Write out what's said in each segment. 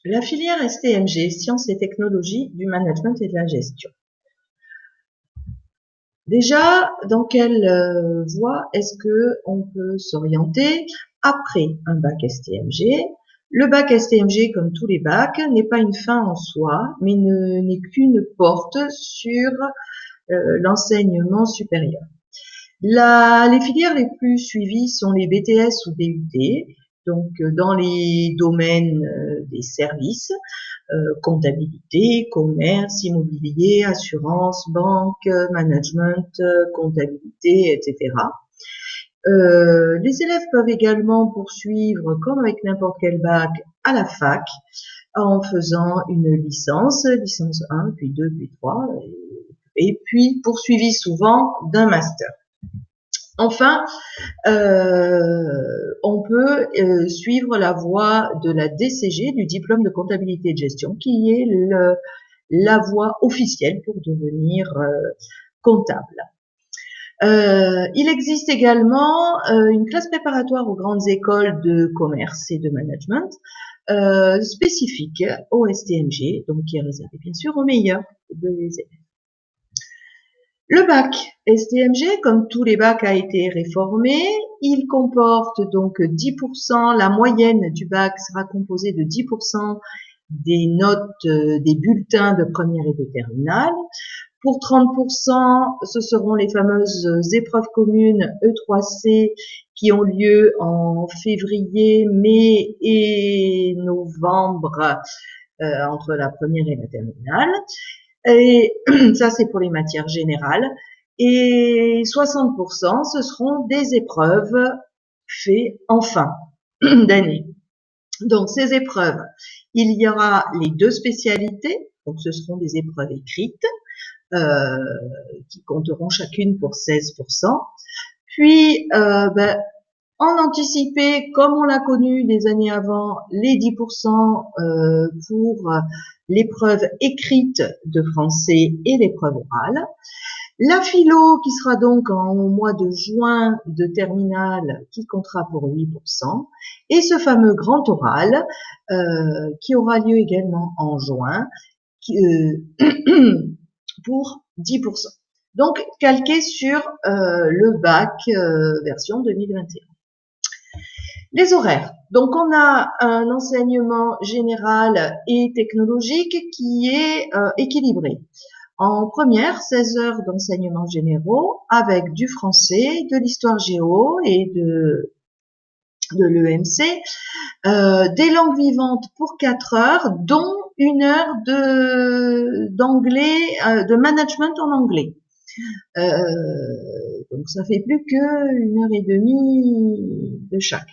La filière STMG, Sciences et technologies du management et de la gestion. Déjà, dans quelle voie est-ce que on peut s'orienter après un bac STMG? Le bac STMG, comme tous les bacs, n'est pas une fin en soi, mais n'est qu'une porte sur l'enseignement supérieur. Les filières les plus suivies sont les BTS ou DUT, donc dans les domaines des services, comptabilité, commerce, immobilier, assurance, banque, management, comptabilité, etc. Les élèves peuvent également poursuivre, comme avec n'importe quel bac, à la fac, en faisant une licence 1, puis 2, puis 3, et puis poursuivi souvent d'un master. Enfin, on peut suivre la voie de la DCG, du diplôme de comptabilité et de gestion, qui est la voie officielle pour devenir comptable. Il existe également une classe préparatoire aux grandes écoles de commerce et de management spécifique au STMG, donc qui est réservé bien sûr aux meilleurs des élèves. Le bac STMG, comme tous les bacs, a été réformé. Il comporte donc 10%, la moyenne du bac sera composée de 10% des notes des bulletins de première et de terminale. Pour 30%, ce seront les fameuses épreuves communes E3C qui ont lieu en février, mai et novembre entre la première et la terminale. Et ça, c'est pour les matières générales. Et 60%, ce seront des épreuves faites en fin d'année. Donc, ces épreuves, il y aura les 2 spécialités. Donc, ce seront des épreuves écrites qui compteront chacune pour 16%. Puis, en anticiper, comme on l'a connu des années avant, les 10% pour l'épreuve écrite de français et l'épreuve orale. La philo qui sera donc au mois de juin de terminale qui comptera pour 8%. Et ce fameux grand oral qui aura lieu également en juin pour 10%. Donc calqué sur le bac version 2021. Les horaires. Donc, on a un enseignement général et technologique qui est équilibré. En première, 16 heures d'enseignement généraux avec du français, de l'histoire géo et de l'EMC, des langues vivantes pour 4 heures, dont 1 heure d'anglais, de management en anglais. Donc, ça fait plus que 1h30 de chaque.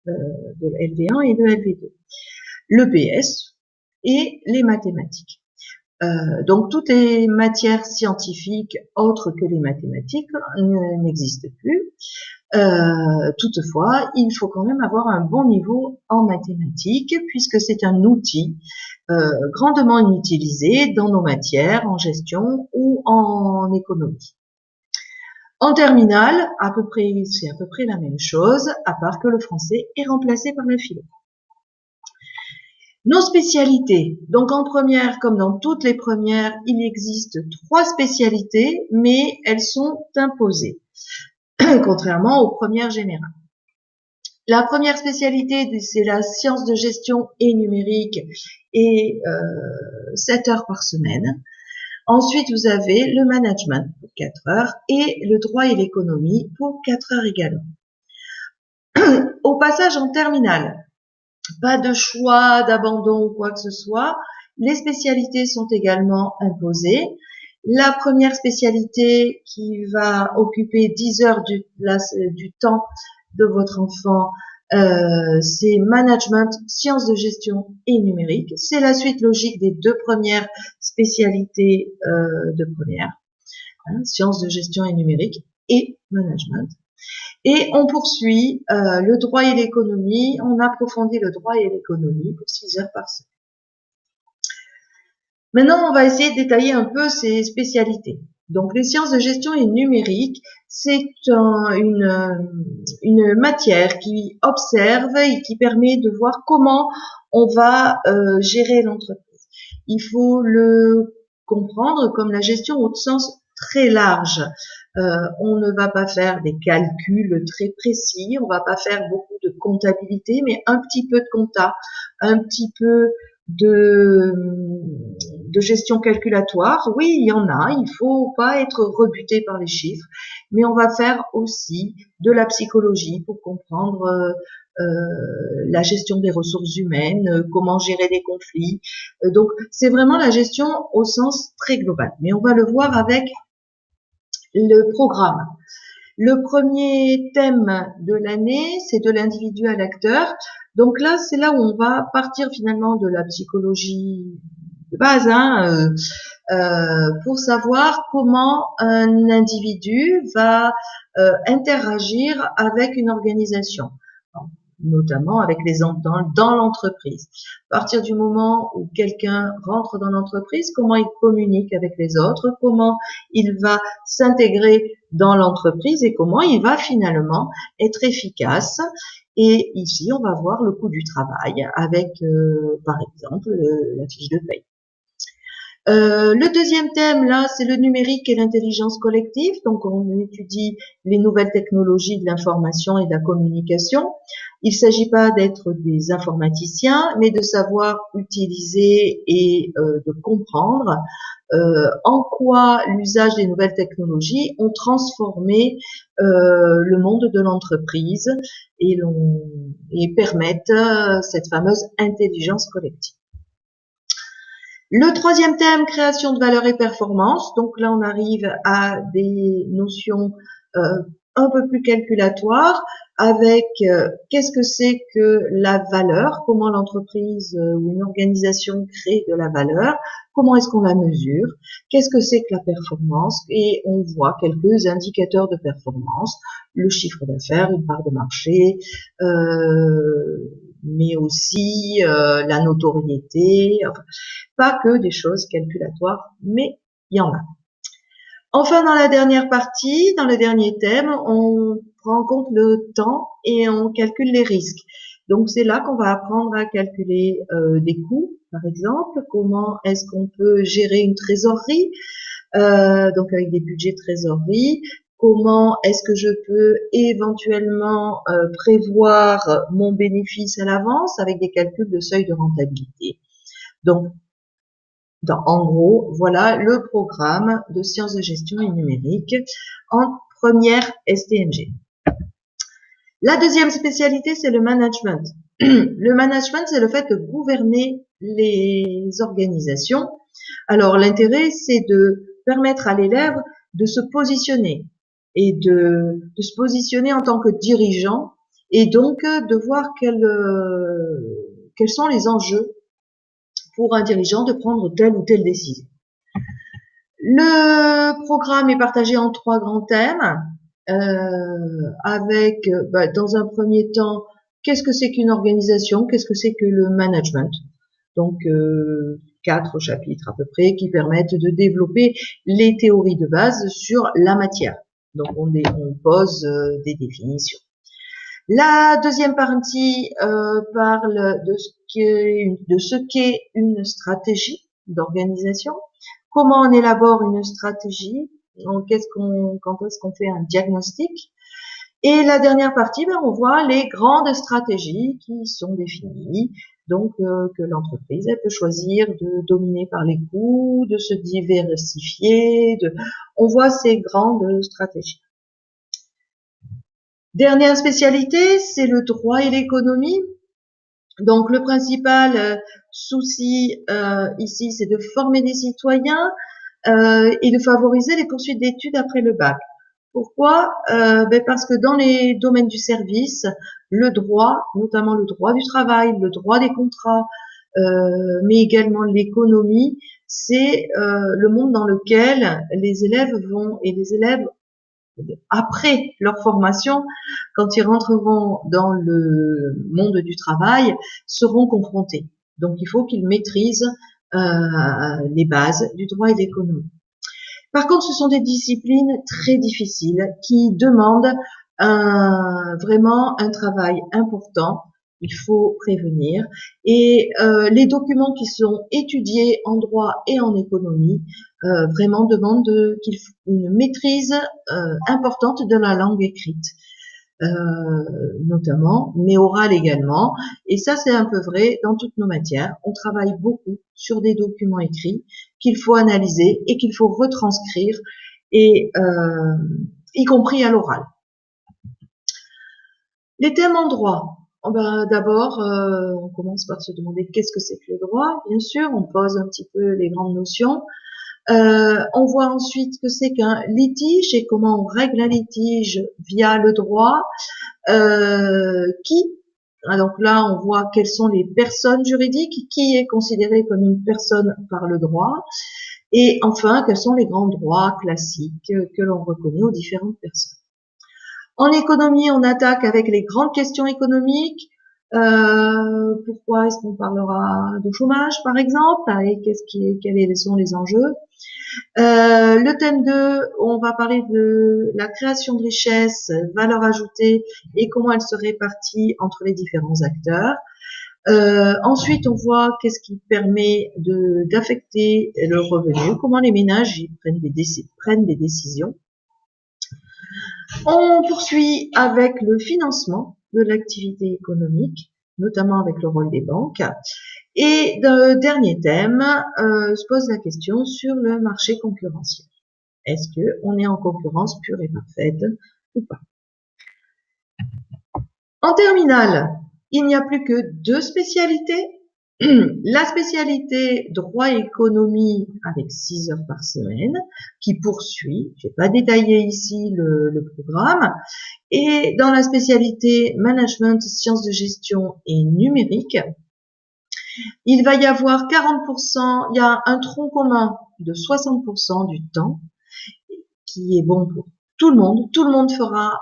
De LV1 et de LV2, l'EPS et les mathématiques. Donc toutes les matières scientifiques autres que les mathématiques n'existent plus. Toutefois, il faut quand même avoir un bon niveau en mathématiques puisque c'est un outil grandement utilisé dans nos matières en gestion ou en économie. En terminale, c'est à peu près la même chose, à part que le français est remplacé par la philo. Nos spécialités. Donc en première, comme dans toutes les premières, il existe 3 spécialités, mais elles sont imposées, contrairement aux premières générales. La première spécialité, c'est la science de gestion et numérique, et 7 heures par semaine. Ensuite, vous avez le management pour 4 heures et le droit et l'économie pour 4 heures également. Au passage en terminale, pas de choix d'abandon ou quoi que ce soit. Les spécialités sont également imposées. La première spécialité qui va occuper 10 heures du temps de votre enfant, c'est management, sciences de gestion et numérique. C'est la suite logique des 2 premières spécialités de première, sciences de gestion et numérique et management. Et on poursuit le droit et l'économie, on approfondit le droit et l'économie pour 6 heures par semaine. Maintenant, on va essayer de détailler un peu ces spécialités. Donc les sciences de gestion et numérique, c'est une matière qui observe et qui permet de voir comment on va gérer l'entreprise. Il faut le comprendre comme la gestion au sens très large. On ne va pas faire des calculs très précis, on va pas faire beaucoup de comptabilité, mais un petit peu de compta, un petit peu de, de gestion calculatoire. Oui, il y en a, il faut pas être rebuté par les chiffres, mais on va faire aussi de la psychologie pour comprendre la gestion des ressources humaines, comment gérer des conflits. Donc, c'est vraiment la gestion au sens très global. Mais on va le voir avec le programme. Le premier thème de l'année, c'est de l'individu à l'acteur. Donc là, c'est là où on va partir finalement de la psychologie de base, pour savoir comment un individu va interagir avec une organisation, notamment avec les dans l'entreprise. À partir du moment où quelqu'un rentre dans l'entreprise, comment il communique avec les autres, comment il va s'intégrer dans l'entreprise et comment il va finalement être efficace. Et ici, on va voir le coût du travail avec, par exemple, la fiche de paye. Le deuxième thème, là, c'est le numérique et l'intelligence collective. Donc, on étudie les nouvelles technologies de l'information et de la communication. Il ne s'agit pas d'être des informaticiens, mais de savoir utiliser et de comprendre en quoi l'usage des nouvelles technologies ont transformé le monde de l'entreprise et permettent cette fameuse intelligence collective. Le troisième thème, création de valeur et performance. Donc là, on arrive à des notions un peu plus calculatoires avec qu'est-ce que c'est que la valeur, comment l'entreprise ou une organisation crée de la valeur, comment est-ce qu'on la mesure, qu'est-ce que c'est que la performance, et on voit quelques indicateurs de performance, le chiffre d'affaires, une part de marché, mais aussi la notoriété, enfin, pas que des choses calculatoires, mais il y en a. Enfin, dans la dernière partie, dans le dernier thème, on prend en compte le temps et on calcule les risques. Donc, c'est là qu'on va apprendre à calculer des coûts, par exemple, comment est-ce qu'on peut gérer une trésorerie, donc avec des budgets de trésorerie, comment est-ce que je peux éventuellement prévoir mon bénéfice à l'avance avec des calculs de seuil de rentabilité. Donc, en gros, voilà le programme de sciences de gestion et numérique en première STMG. La deuxième spécialité, c'est le management. Le management, c'est le fait de gouverner les organisations. Alors, l'intérêt, c'est de permettre à l'élève de se positionner et de se positionner en tant que dirigeant et donc de voir quels sont les enjeux pour un dirigeant de prendre telle ou telle décision. Le programme est partagé en 3 grands thèmes, avec, dans un premier temps, qu'est-ce que c'est qu'une organisation, qu'est-ce que c'est que le management. Donc, 4 chapitres à peu près qui permettent de développer les théories de base sur la matière. Donc, on pose des définitions. La deuxième partie parle de ce qu'est une stratégie d'organisation, comment on élabore une stratégie, quand est-ce qu'on fait un diagnostic. Et la dernière partie, on voit les grandes stratégies qui sont définies, donc que l'entreprise elle peut choisir de dominer par les coûts, de se diversifier, on voit ces grandes stratégies. Dernière spécialité, c'est le droit et l'économie. Donc le principal souci ici, c'est de former des citoyens et de favoriser les poursuites d'études après le bac. Pourquoi parce que dans les domaines du service, le droit, notamment le droit du travail, le droit des contrats, mais également l'économie, c'est le monde dans lequel les élèves après leur formation, quand ils rentreront dans le monde du travail, seront confrontés. Donc, il faut qu'ils maîtrisent les bases du droit et de l'économie. Par contre, ce sont des disciplines très difficiles qui demandent vraiment un travail important. Il faut prévenir. Et les documents qui sont étudiés en droit et en économie vraiment demandent une maîtrise importante de la langue écrite. Notamment, mais orale également. Et ça, c'est un peu vrai dans toutes nos matières. On travaille beaucoup sur des documents écrits qu'il faut analyser et qu'il faut retranscrire, et y compris à l'oral. Les thèmes en droit. D'abord, on commence par se demander qu'est-ce que c'est que le droit. Bien sûr, on pose un petit peu les grandes notions. On voit ensuite ce que c'est qu'un litige et comment on règle un litige via le droit. Donc là, on voit quelles sont les personnes juridiques, qui est considéré comme une personne par le droit, et enfin, quels sont les grands droits classiques que l'on reconnaît aux différentes personnes. En économie, on attaque avec les grandes questions économiques. Pourquoi est-ce qu'on parlera de chômage, par exemple, et quels sont les enjeux. Le thème 2, on va parler de la création de richesse, valeur ajoutée et comment elle se répartit entre les différents acteurs. Ensuite, on voit qu'est-ce qui permet d'affecter le revenu, comment les ménages prennent des décisions. On poursuit avec le financement de l'activité économique, notamment avec le rôle des banques. Et le dernier thème se pose la question sur le marché concurrentiel. Est-ce qu'on est en concurrence pure et parfaite ou pas? En terminale, il n'y a plus que 2 spécialités. La spécialité droit et économie avec 6 heures par semaine qui poursuit. Je vais pas détailler ici le programme. Et dans la spécialité management, sciences de gestion et numérique, il va y avoir 40%, il y a un tronc commun de 60% du temps qui est bon pour tout le monde. Tout le monde fera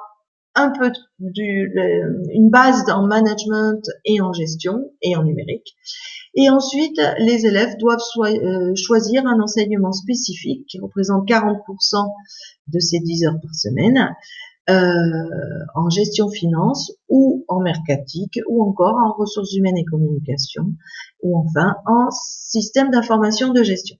un peu une base en management et en gestion et en numérique. Et ensuite, les élèves doivent choisir un enseignement spécifique qui représente 40% de ces 10 heures par semaine, en gestion finance ou en mercatique ou encore en ressources humaines et communication ou enfin en système d'information de gestion.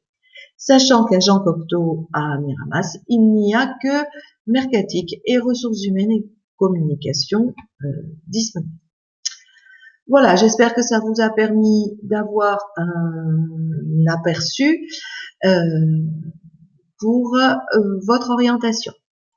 Sachant qu'à Jean Cocteau à Miramas, il n'y a que mercatique et ressources humaines et communication disponibles. Voilà, j'espère que ça vous a permis d'avoir un aperçu pour votre orientation.